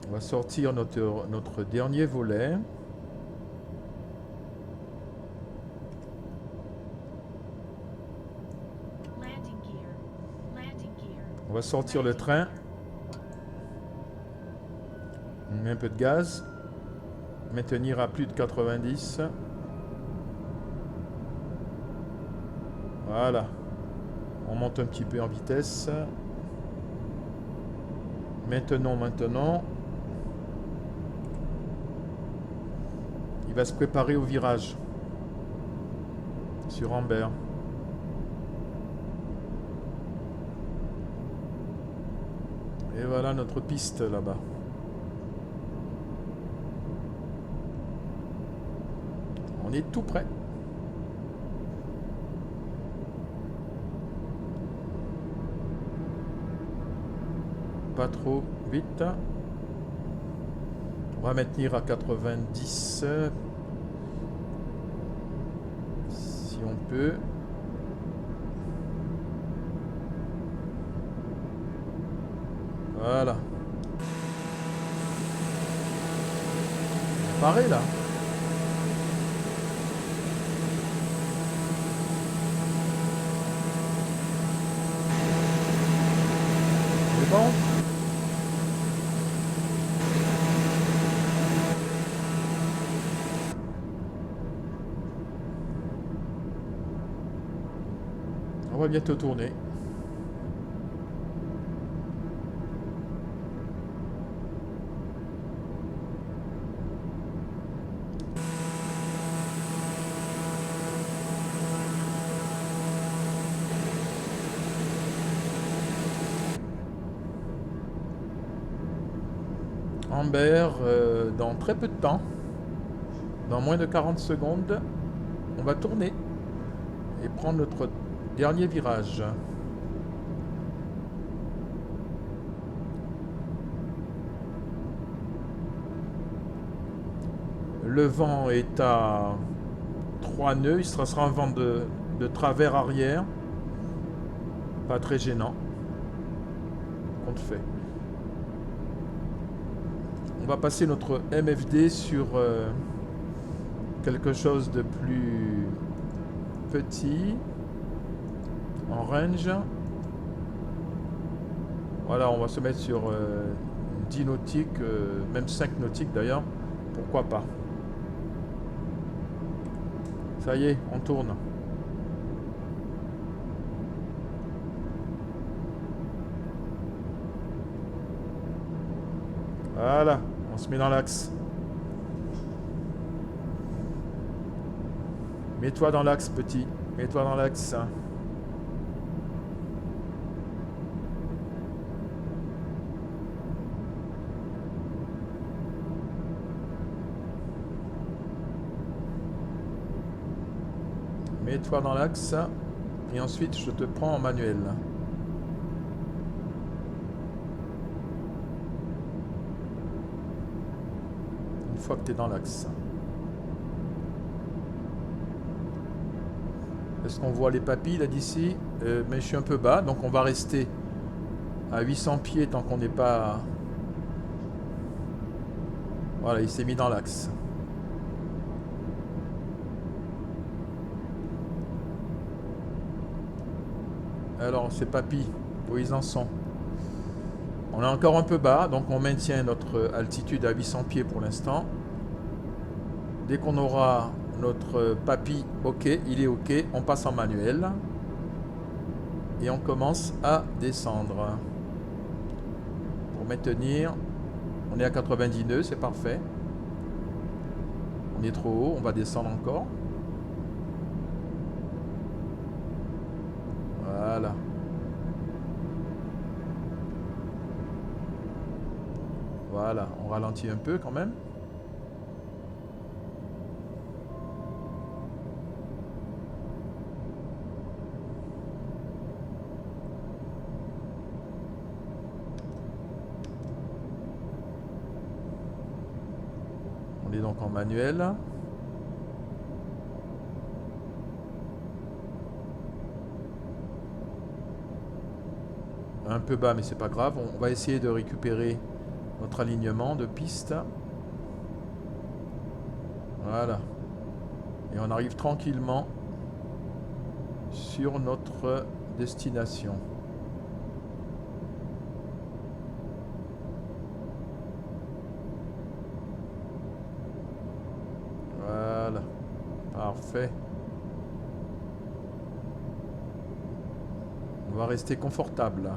On va sortir notre dernier volet. On va sortir le train. On met un peu de gaz. Maintenir à plus de 90. Voilà. On monte un petit peu en vitesse. Maintenant. Il va se préparer au virage. Sur Ambert. Et voilà notre piste là-bas. On est tout prêt. pas trop vite. On va maintenir à 90 si on peut. Voilà. Pareil là. C'est bon. On va bientôt tourner. Amber, dans très peu de temps, dans moins de 40 secondes, on va tourner et prendre notre dernier virage. Le vent est à 3 nœuds, il sera un vent de travers arrière, pas très gênant. On le fait. On va passer notre MFD sur quelque chose de plus petit en range. Voilà, on va se mettre sur 10 nautiques, même 5 nautiques d'ailleurs, pourquoi pas. Ça y est, on tourne. Voilà, on se met dans l'axe. Mets-toi dans l'axe, petit. Mets-toi dans l'axe. Mets-toi dans l'axe. Et ensuite, je te prends en manuel. Une fois que tu es dans l'axe. Est-ce qu'on voit les papilles là d'ici? Mais je suis un peu bas, donc on va rester à 800 pieds tant qu'on n'est pas... Voilà, il s'est mis dans l'axe. Alors, ces papilles, où ils en sont? On est encore un peu bas, donc on maintient notre altitude à 800 pieds pour l'instant. Dès qu'on aura notre papy OK, il est OK, on passe en manuel. Et on commence à descendre. Pour maintenir, on est à 90 nœuds, c'est parfait. On est trop haut, on va descendre encore. Voilà. Voilà, on ralentit un peu quand même. On est donc en manuel. Un peu bas, mais c'est pas grave. On va essayer de récupérer notre alignement de piste. Voilà. Et on arrive tranquillement sur notre destination. Voilà. Parfait. On va rester confortable là.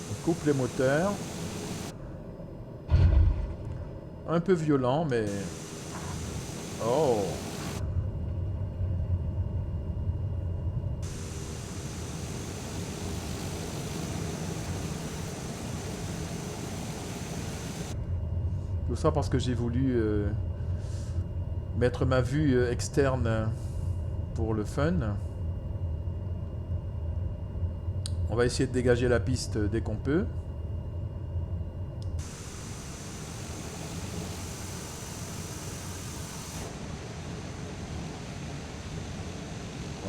On coupe les moteurs. Un peu violent, mais... Oh! Tout ça parce que j'ai voulu mettre ma vue externe pour le fun. On va essayer de dégager la piste dès qu'on peut.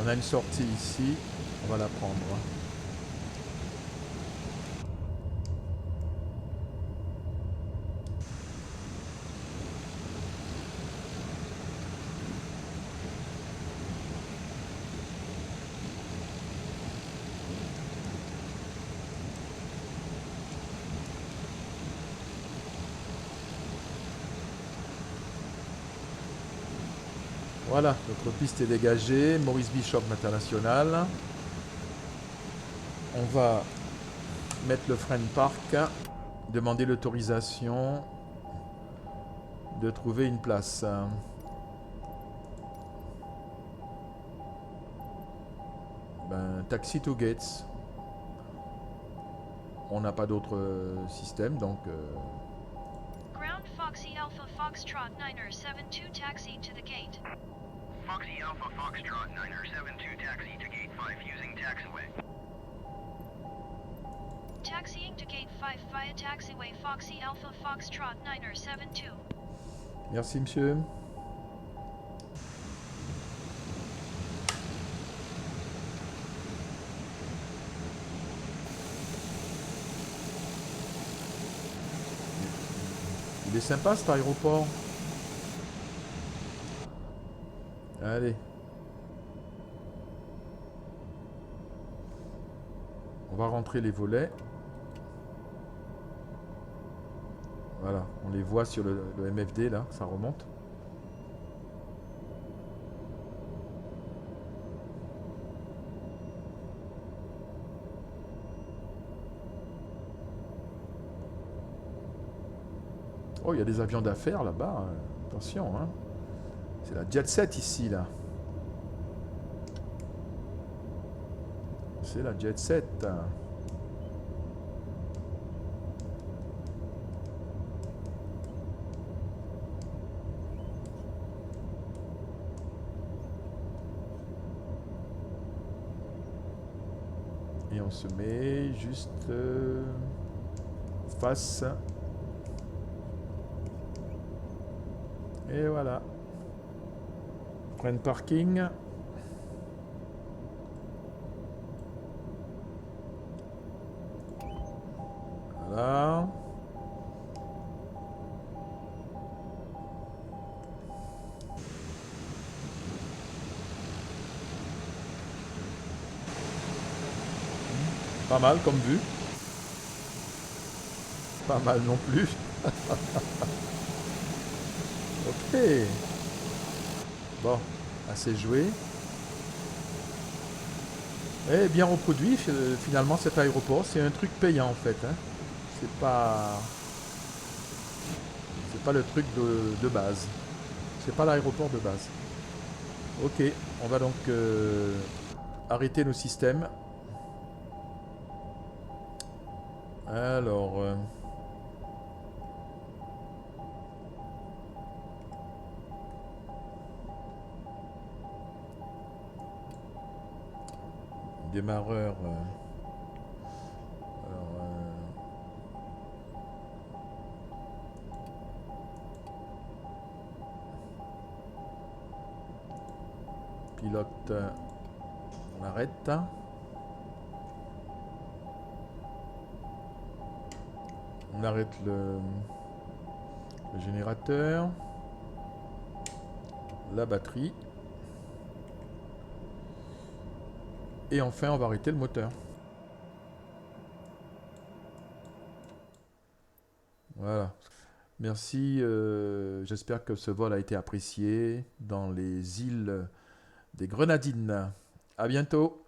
On a une sortie ici, on va la prendre. Voilà, notre piste est dégagée. Maurice Bishop International. On va mettre le frein de parc, demander l'autorisation de trouver une place. Ben, taxi to gates. On n'a pas d'autre système, donc... Ground Foxy Alpha Foxtrot 972 taxi to the gate. Foxy Alpha Foxtrot 972 taxi to gate 5 using taxiway. Taxiing to gate 5 via taxiway Foxy Alpha Foxtrot 972. Merci, monsieur. Il est sympa cet aéroport. Allez. On va rentrer les volets. Voilà, on les voit sur le MFD là, ça remonte. Oh, il y a des avions d'affaires là-bas. Attention, hein. C'est la Jet Set ici, là. C'est la Jet Set. Et on se met juste face. Et voilà. Frein de parking. Voilà. Pas mal comme vue. Pas mal non plus. Ok. Bon, assez joué. Et bien reproduit finalement cet aéroport. C'est un truc payant en fait. Hein. C'est pas le truc de base. C'est pas l'aéroport de base. Ok, on va donc arrêter nos systèmes. Alors... démarreur. Pilote. On arrête. On arrête le générateur. La batterie. Et enfin, on va arrêter le moteur. Voilà. Merci. J'espère que ce vol a été apprécié dans les îles des Grenadines. À bientôt.